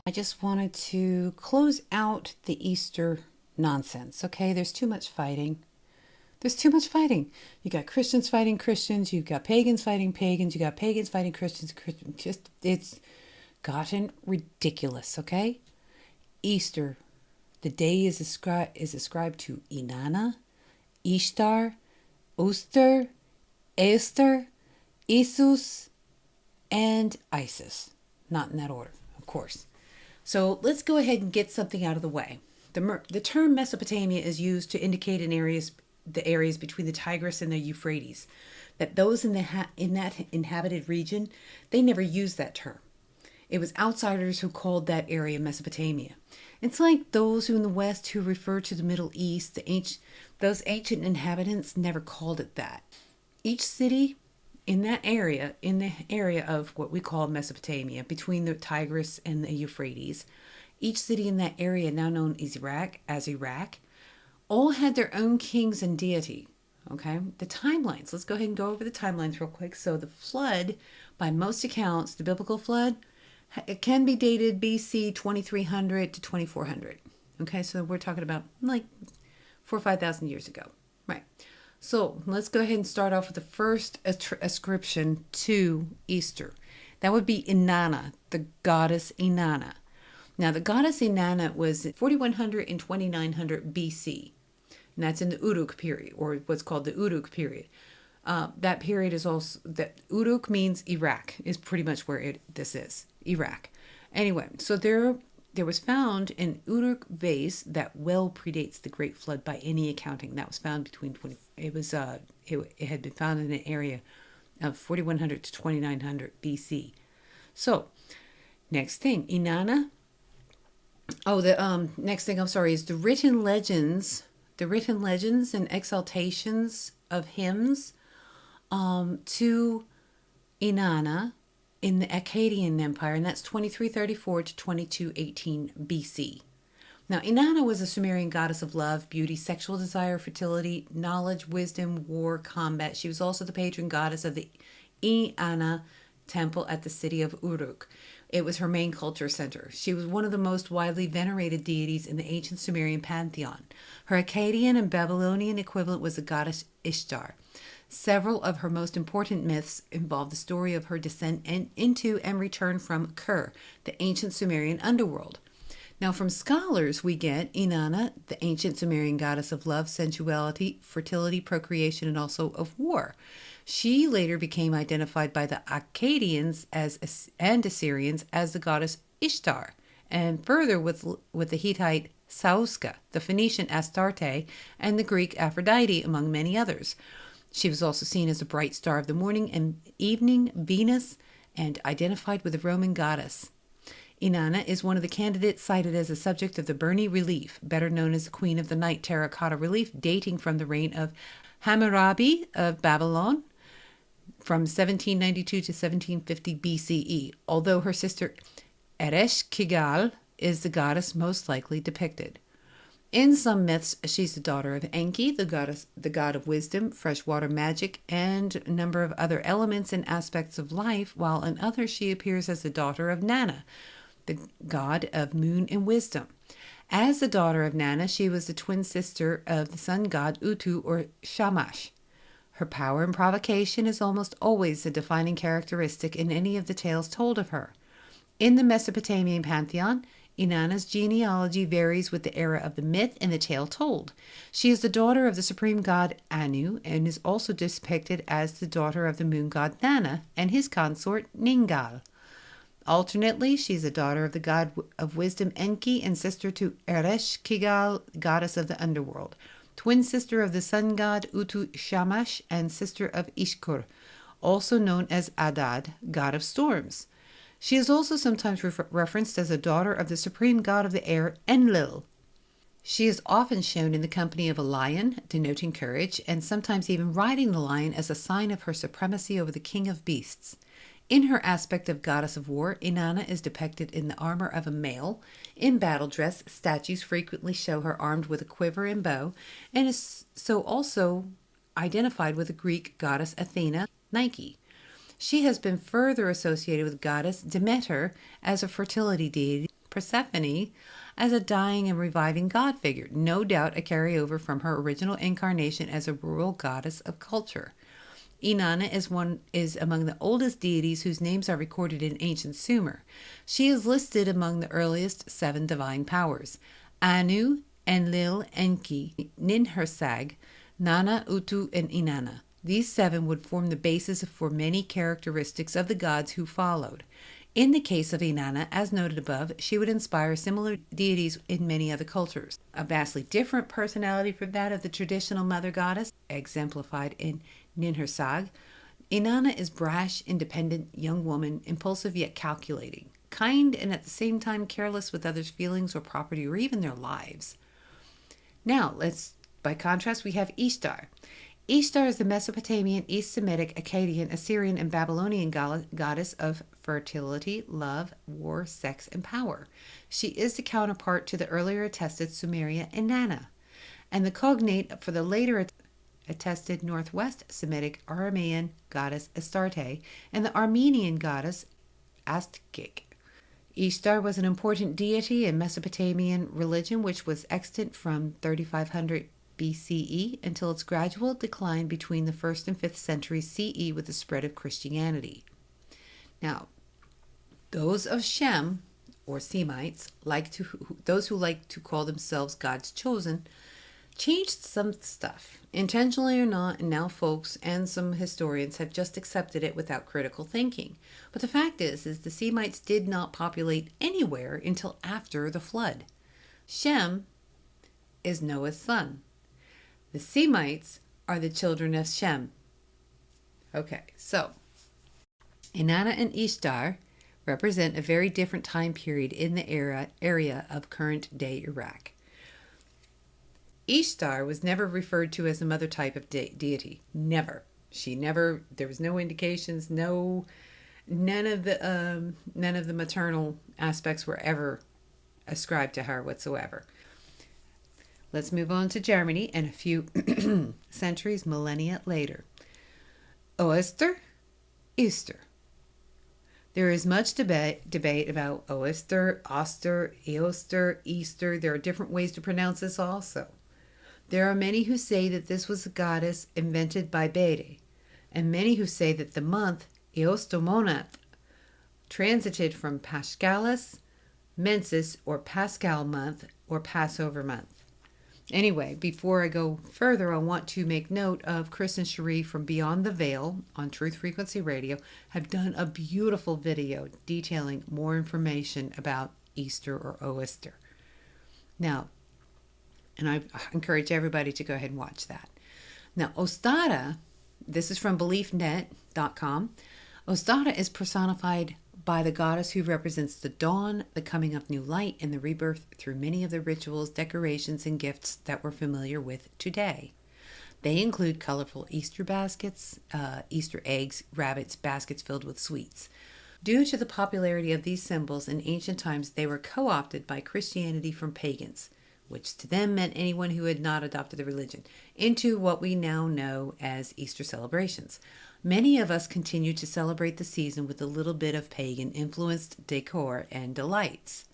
I just wanted to close out the Easter nonsense, okay? There's too much fighting. There's too much fighting. You got Christians fighting Christians, you've got pagans fighting pagans, you got pagans fighting Christians, just it's gotten ridiculous, okay? Easter, the day is ascribed to Inanna, Ishtar, Oester, Eoster, Iesus, and Isis. Not in that order, of course. So let's go ahead and get something out of the way. The term Mesopotamia is used to indicate the areas between the Tigris and the Euphrates. That those in that inhabited region, they never used that term. It was outsiders who called that area Mesopotamia. It's like those who in the West who refer to the Middle East, those ancient inhabitants never called it that. Each city in the area of what we call Mesopotamia, between the Tigris and the Euphrates, each city in that area, now known as Iraq, all had their own kings and deity. Okay, the timelines. Let's go ahead and go over the timelines real quick. So the flood, by most accounts, the biblical flood, it can be dated BC 2300 to 2400. Okay, so we're talking about like 4,000 or 5,000 years ago. Right. So let's go ahead and start off with the first ascription to Easter. That would be Inanna, the goddess Inanna. Now, the goddess Inanna was 4100 and 2900 BC. And that's in the Uruk period, or what's called the Uruk period. That period is also, that Uruk means Iraq, is pretty much where this is, Iraq. Anyway, so there was found an Uruk vase that well predates the Great Flood by any accounting. That was found it had been found in an area of 4100 to 2900 BC. So, next thing, Inanna. Oh, the next thing, I'm sorry, is the written legends and exaltations of hymns to Inanna in the Akkadian Empire, and that's 2334 to 2218 BC. Now, Inanna was a Sumerian goddess of love, beauty, sexual desire, fertility, knowledge, wisdom, war, combat. She was also the patron goddess of the Inanna temple at the city of Uruk. It was her main culture center. She was one of the most widely venerated deities in the ancient Sumerian pantheon. Her Akkadian and Babylonian equivalent was the goddess Ishtar. Several of her most important myths involve the story of her descent into and return from Ker, the ancient Sumerian underworld. Now, from scholars, we get Inanna, the ancient Sumerian goddess of love, sensuality, fertility, procreation, and also of war. She later became identified by the Akkadians and Assyrians as the goddess Ishtar, and further with the Hittite Sauska, the Phoenician Astarte, and the Greek Aphrodite, among many others. She was also seen as a bright star of the morning and evening, Venus, and identified with the Roman goddess. Inanna is one of the candidates cited as a subject of the Burney relief, better known as the Queen of the Night terracotta relief, dating from the reign of Hammurabi of Babylon from 1792 to 1750 BCE, although her sister Eresh-Kigal is the goddess most likely depicted. In some myths, she's the daughter of Enki, the god of wisdom, freshwater magic, and a number of other elements and aspects of life, while in others she appears as the daughter of Nanna, the god of moon and wisdom. As the daughter of Nanna, she was the twin sister of the sun god Utu or Shamash. Her power and provocation is almost always a defining characteristic in any of the tales told of her. In the Mesopotamian pantheon, Inanna's genealogy varies with the era of the myth and the tale told. She is the daughter of the supreme god Anu and is also depicted as the daughter of the moon god Nanna and his consort Ningal. Alternately, she is the daughter of the god of wisdom Enki and sister to Eresh-Kigal, goddess of the underworld, twin sister of the sun god Utu Shamash, and sister of Ishkur, also known as Adad, god of storms. She is also sometimes referenced as a daughter of the supreme god of the air, Enlil. She is often shown in the company of a lion, denoting courage, and sometimes even riding the lion as a sign of her supremacy over the king of beasts. In her aspect of goddess of war, Inanna is depicted in the armor of a male. In battle dress, statues frequently show her armed with a quiver and bow, and is so also identified with the Greek goddess Athena, Nike. She has been further associated with goddess Demeter as a fertility deity, Persephone as a dying and reviving god figure, no doubt a carryover from her original incarnation as a rural goddess of culture. Inanna is among the oldest deities whose names are recorded in ancient Sumer. She is listed among the earliest 7 divine powers: Anu, Enlil, Enki, Ninhursag, Nana, Utu, and Inanna. These 7 would form the basis for many characteristics of the gods who followed. In the case of Inanna, as noted above, she would inspire similar deities in many other cultures. A vastly different personality from that of the traditional mother goddess, exemplified in Ninhursag, Inanna is brash, independent, young woman, impulsive yet calculating, kind and at the same time careless with others' feelings or property or even their lives. Now, by contrast, we have Ishtar. Ishtar is the Mesopotamian, East Semitic, Akkadian, Assyrian, and Babylonian goddess of fertility, love, war, sex, and power. She is the counterpart to the earlier attested Sumerian Inanna, and the cognate for the later attested Northwest Semitic Aramean goddess Astarte and the Armenian goddess Ascribed. Ishtar was an important deity in Mesopotamian religion, which was extant from 3500 BCE until its gradual decline between the 1st and 5th centuries CE with the spread of Christianity. Now, those of Shem, or Semites, those who like to call themselves God's chosen, changed some stuff, intentionally or not, and now folks and some historians have just accepted it without critical thinking. But the fact is the Semites did not populate anywhere until after the flood. Shem is Noah's son. The Semites are the children of Shem. Okay, so Inanna and Ishtar represent a very different time period in the area of current-day Iraq. Ishtar was never referred to as a mother type of deity. Never. There was no indications, none of the maternal aspects were ever ascribed to her whatsoever. Let's move on to Germany and a few centuries, millennia later. Oester, Eoster. There is much debate about Oester, Oester, Eoster, Easter. There are different ways to pronounce this also. There are many who say that this was a goddess invented by Bede, and many who say that the month, Eostomonat, transited from Paschalis, Mensis, or Pascal month, or Passover month. Anyway, before I go further, I want to make note of Chris and Cherie from Beyond the Veil on Truth Frequency Radio have done a beautiful video detailing more information about Easter or Oester. Now, and I encourage everybody to go ahead and watch that. Now, Ostara, this is from BeliefNet.com. Ostara is personified by the goddess who represents the dawn, the coming of new light, and the rebirth through many of the rituals, decorations, and gifts that we're familiar with today. They include colorful Easter baskets, Easter eggs, rabbits, baskets filled with sweets. Due to the popularity of these symbols in ancient times, they were co-opted by Christianity from pagans, which to them meant anyone who had not adopted the religion, into what we now know as Easter celebrations. Many of us continue to celebrate the season with a little bit of pagan-influenced decor and delights.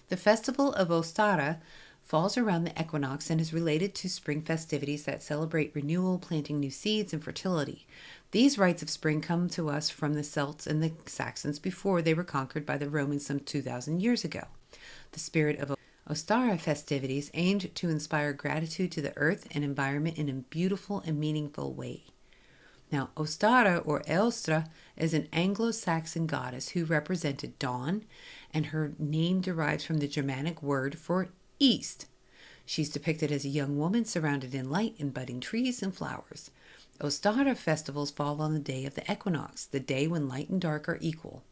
The festival of Ostara falls around the equinox and is related to spring festivities that celebrate renewal, planting new seeds, and fertility. These rites of spring come to us from the Celts and the Saxons before they were conquered by the Romans some 2,000 years ago. The spirit of Ostara festivities aimed to inspire gratitude to the earth and environment in a beautiful and meaningful way. Now, Ostara or Eoster is an Anglo-Saxon goddess who represented dawn, and her name derives from the Germanic word for east. She's depicted as a young woman surrounded in light and budding trees and flowers. Ostara festivals fall on the day of the equinox, the day when light and dark are equal.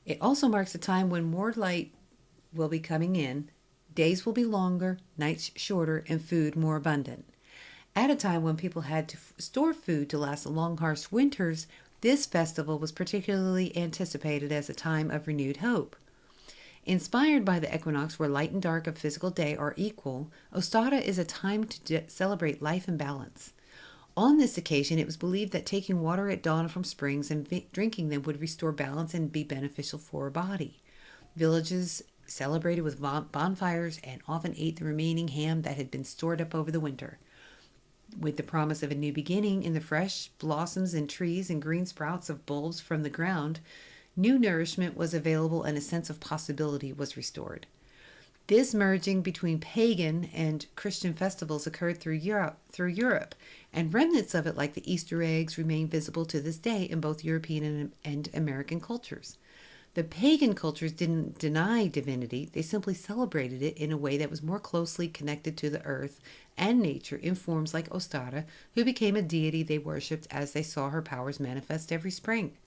It also marks a time when more light will be coming in, days will be longer, nights shorter, and food more abundant. At a time when people had to store food to last the long, harsh winters, this festival was particularly anticipated as a time of renewed hope. Inspired by the equinox where light and dark of physical day are equal, Ostara is a time to celebrate life and balance. On this occasion, it was believed that taking water at dawn from springs and drinking them would restore balance and be beneficial for our body. Villages celebrated with bonfires and often ate the remaining ham that had been stored up over the winter. With the promise of a new beginning in the fresh blossoms and trees and green sprouts of bulbs from the ground, new nourishment was available and a sense of possibility was restored. This merging between pagan and Christian festivals occurred through Europe, and remnants of it, like the Easter eggs, remain visible to this day in both European and American cultures. The pagan cultures didn't deny divinity, they simply celebrated it in a way that was more closely connected to the earth and nature in forms like Oester, who became a deity they worshipped as they saw her powers manifest every spring.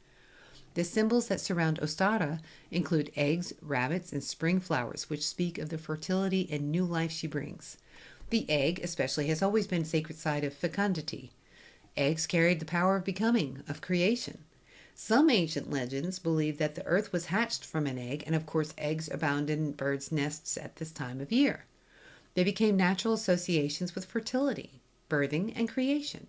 The symbols that surround Oester include eggs, rabbits, and spring flowers, which speak of the fertility and new life she brings. The egg, especially, has always been a sacred side of fecundity. Eggs carried the power of becoming, of creation. Some ancient legends believe that the earth was hatched from an egg, and of course eggs abound in birds' nests at this time of year. They became natural associations with fertility, birthing, and creation.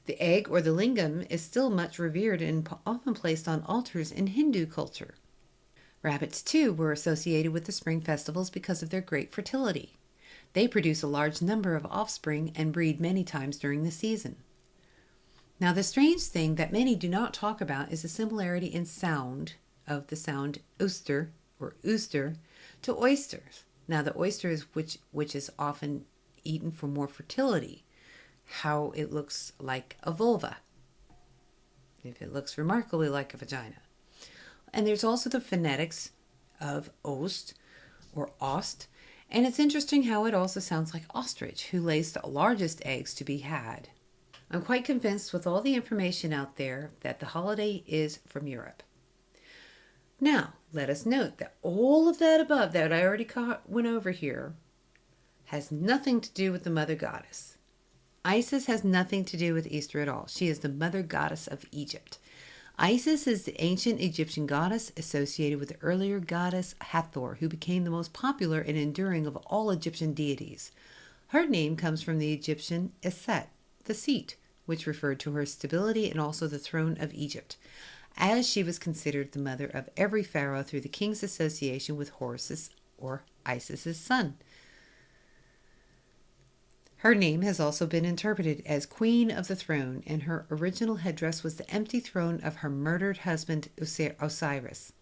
The egg or the lingam is still much revered and often placed on altars in Hindu culture. Rabbits, too, were associated with the spring festivals because of their great fertility. They produce a large number of offspring and breed many times during the season. Now, the strange thing that many do not talk about is the similarity in sound of the sound Oester or Eoster to oysters. Now, the oyster is which is often eaten for more fertility. How it looks like a vulva, if it looks remarkably like a vagina. And there's also the phonetics of Oest or Ost, and it's interesting how it also sounds like ostrich, who lays the largest eggs to be had. I'm quite convinced with all the information out there that the holiday is from Europe. Now, let us note that all of that above that I already went over here has nothing to do with the mother goddess. Isis has nothing to do with Easter at all. She is the mother goddess of Egypt. Isis is the ancient Egyptian goddess associated with the earlier goddess Hathor, who became the most popular and enduring of all Egyptian deities. Her name comes from the Egyptian Eset, the seat, which referred to her stability and also the throne of Egypt, as she was considered the mother of every pharaoh through the king's association with Horus or Isis's son. Her name has also been interpreted as Queen of the Throne, and her original headdress was the empty throne of her murdered husband Osiris.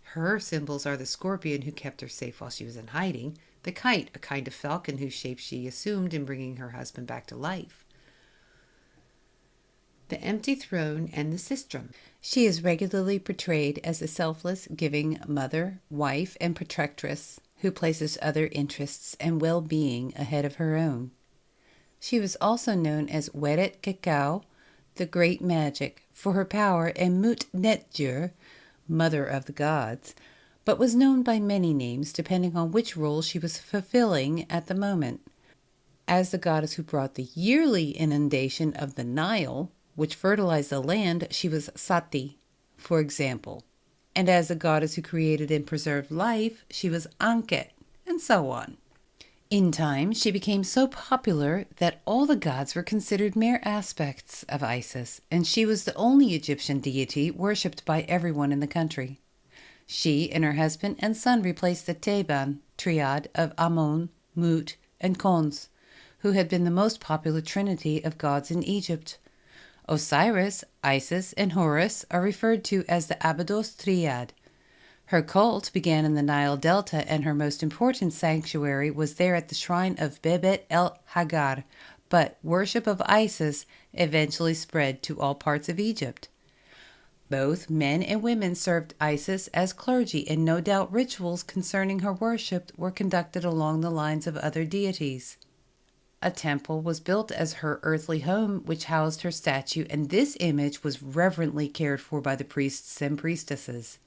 Her symbols are the scorpion who kept her safe while she was in hiding, the kite, a kind of falcon whose shape she assumed in bringing her husband back to life, the empty throne, and the sistrum. She is regularly portrayed as a selfless, giving mother, wife, and protectress who places other interests and well-being ahead of her own. She was also known as Weret Kekau, the Great Magic, for her power, and Mut Netjur, Mother of the Gods, but was known by many names depending on which role she was fulfilling at the moment. As the goddess who brought the yearly inundation of the Nile, which fertilized the land, she was Sati, for example. And as the goddess who created and preserved life, she was Anket, and so on. In time, she became so popular that all the gods were considered mere aspects of Isis, and she was the only Egyptian deity worshipped by everyone in the country. She and her husband and son replaced the Theban triad of Amun, Mut, and Khons, who had been the most popular trinity of gods in Egypt. Osiris, Isis, and Horus are referred to as the Abydos triad. Her cult began in the Nile Delta, and her most important sanctuary was there at the shrine of Bebet el Hagar, but worship of Isis eventually spread to all parts of Egypt. Both men and women served Isis as clergy, and no doubt rituals concerning her worship were conducted along the lines of other deities. A temple was built as her earthly home, which housed her statue, and this image was reverently cared for by the priests and priestesses.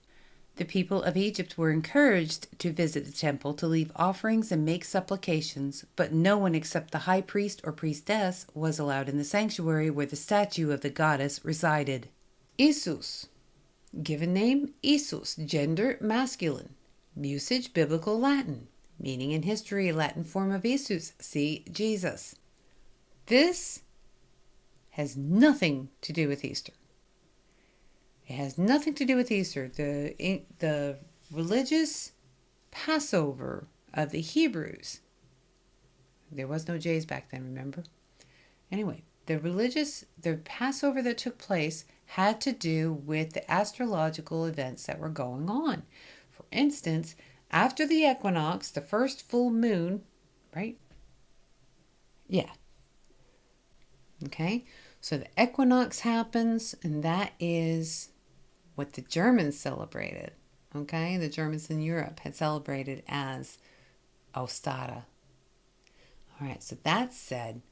The people of Egypt were encouraged to visit the temple to leave offerings and make supplications, but no one except the high priest or priestess was allowed in the sanctuary where the statue of the goddess resided. Iesus. Given name, Iesus. Gender, masculine. Usage, biblical Latin. Meaning in history, Latin form of Iesus. See Jesus. This has nothing to do with Easter. It has nothing to do with Easter. The religious Passover of the Hebrews. There was no J's back then, remember? Anyway, the Passover that took place had to do with the astrological events that were going on. For instance, after the equinox, the first full moon, right? Yeah. Okay. So the equinox happens, and that is what the Germans celebrated. Okay. The Germans in Europe had celebrated as Oester. All right. So that said,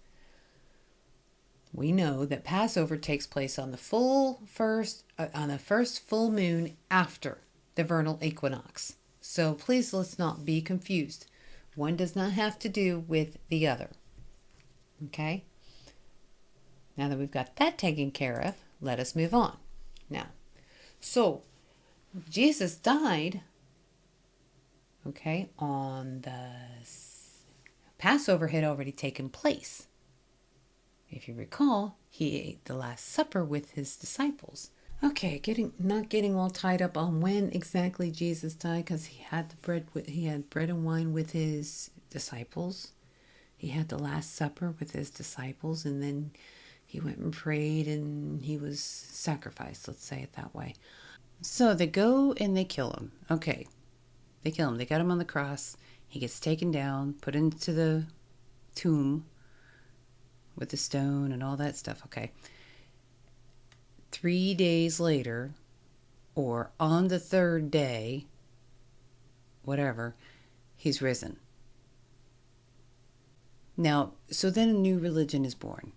we know that Passover takes place on the first full moon after the vernal equinox. So please, let's not be confused. One does not have to do with the other. Okay? Now that we've got that taken care of, let us move on. Now, so Jesus died, okay, on the Passover had already taken place. If you recall, he ate the Last Supper with his disciples. Okay, not getting all tied up on when exactly Jesus died, because he had bread and wine with his disciples. He had the Last Supper with his disciples, and then he went and prayed, and he was sacrificed. Let's say it that way. So they go and they kill him. Okay, they kill him. They got him on the cross. He gets taken down, put into the tomb with the stone and all that stuff. Okay. 3 days later, or on the third day, whatever, he's risen. Now, so then a new religion is born.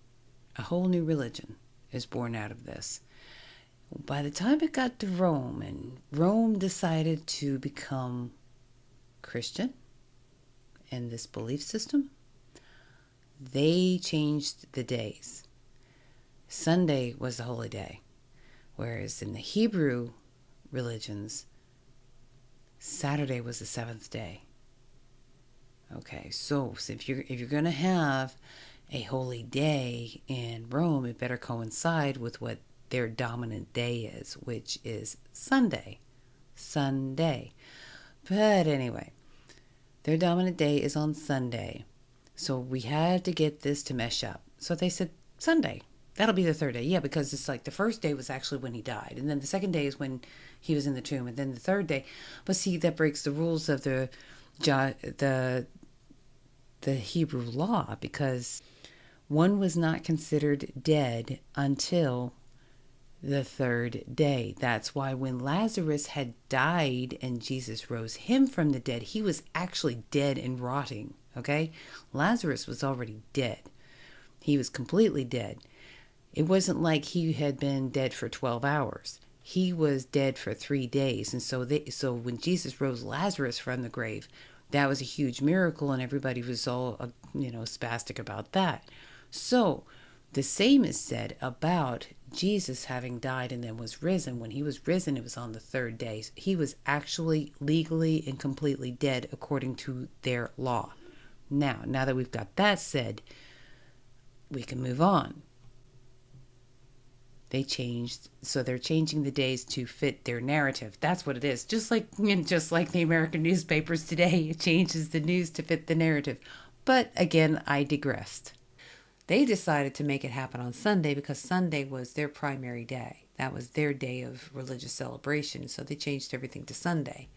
A whole new religion is born out of this. By the time it got to Rome, and Rome decided to become Christian in this belief system, they changed the days. Sunday was the holy day, whereas in the Hebrew religions, Saturday was the seventh day. Okay, so if you're going to have a holy day in Rome, it better coincide with what their dominant day is, which is Sunday. Sunday. But anyway, their dominant day is on Sunday. So we had to get this to mesh up. So they said Sunday. That'll be the third day. Yeah, because it's like the first day was actually when he died. And then the second day is when he was in the tomb. And then the third day. But see, that breaks the rules of the Hebrew law, because one was not considered dead until the third day. That's why when Lazarus had died and Jesus rose him from the dead, he was actually dead and rotting. Okay? Lazarus was already dead. He was completely dead. It wasn't like he had been dead for 12 hours. He was dead for 3 days. And so when Jesus rose Lazarus from the grave, that was a huge miracle, and everybody was all, spastic about that. So the same is said about Jesus having died and then was risen. When he was risen, it was on the third day. He was actually legally and completely dead according to their law. Now that we've got that said, we can move on. They're changing the days to fit their narrative. That's what it is. Just like the American newspapers today, it changes the news to fit the narrative. But again, I digressed. They decided to make it happen on Sunday because Sunday was their primary day. That was their day of religious celebration. So they changed everything to Sunday.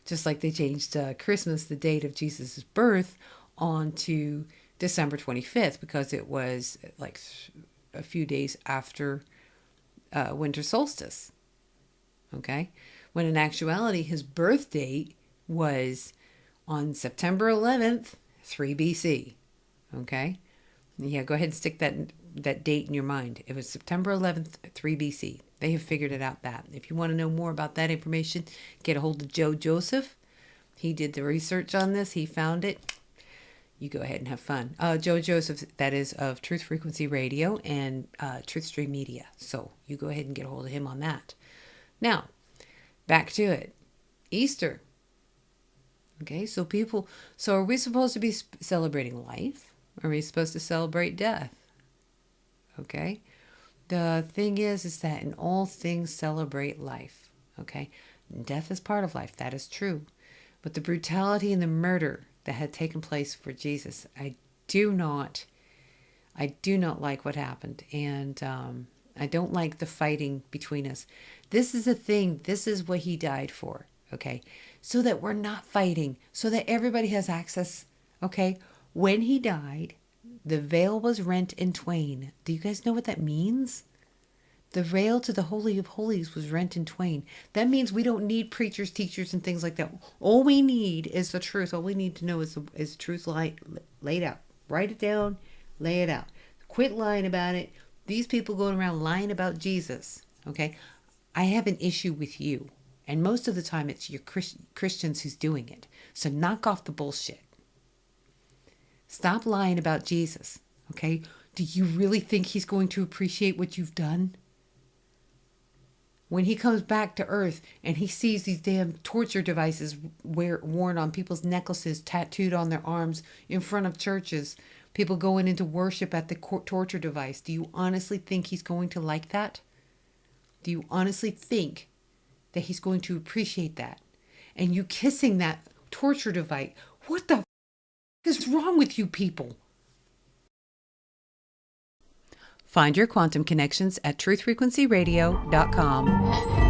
Just like they changed Christmas, the date of Jesus' birth, on to December 25th because it was like a few days after winter solstice. Okay? When in actuality, his birth date was on September 11th, 3 BC. Okay? Yeah, go ahead and stick that date in your mind. It was September 11th, 3 BC. They have figured it out that. If you want to know more about that information, get a hold of Joe Joseph. He did the research on this. He found it. You go ahead and have fun. Joe Joseph, that is of Truth Frequency Radio and Truth Stream Media. So you go ahead and get a hold of him on that. Now, back to it. Easter. Okay, so are we supposed to be celebrating life? Or are we supposed to celebrate death? Okay. The thing is that in all things celebrate life. Okay. Death is part of life. That is true. But the brutality and the murder that had taken place for Jesus, I do not like what happened. And I don't like the fighting between us. This is a thing. This is what he died for. Okay. So that we're not fighting. So that everybody has access. Okay. When he died, the veil was rent in twain. Do you guys know what that means? The veil to the Holy of Holies was rent in twain. That means we don't need preachers, teachers, and things like that. All we need is the truth. All we need to know is the truth laid out. Write it down, lay it out. Quit lying about it. These people going around lying about Jesus, okay? I have an issue with you. And most of the time it's your Christians who's doing it. So knock off the bullshit. Stop lying about Jesus, okay? Do you really think he's going to appreciate what you've done? When he comes back to earth and he sees these damn torture devices worn on people's necklaces, tattooed on their arms in front of churches, people going into worship at the torture device, do you honestly think he's going to like that? Do you honestly think that he's going to appreciate that? And you kissing that torture device, what the is wrong with you people? Find your quantum connections at truthfrequencyradio.com.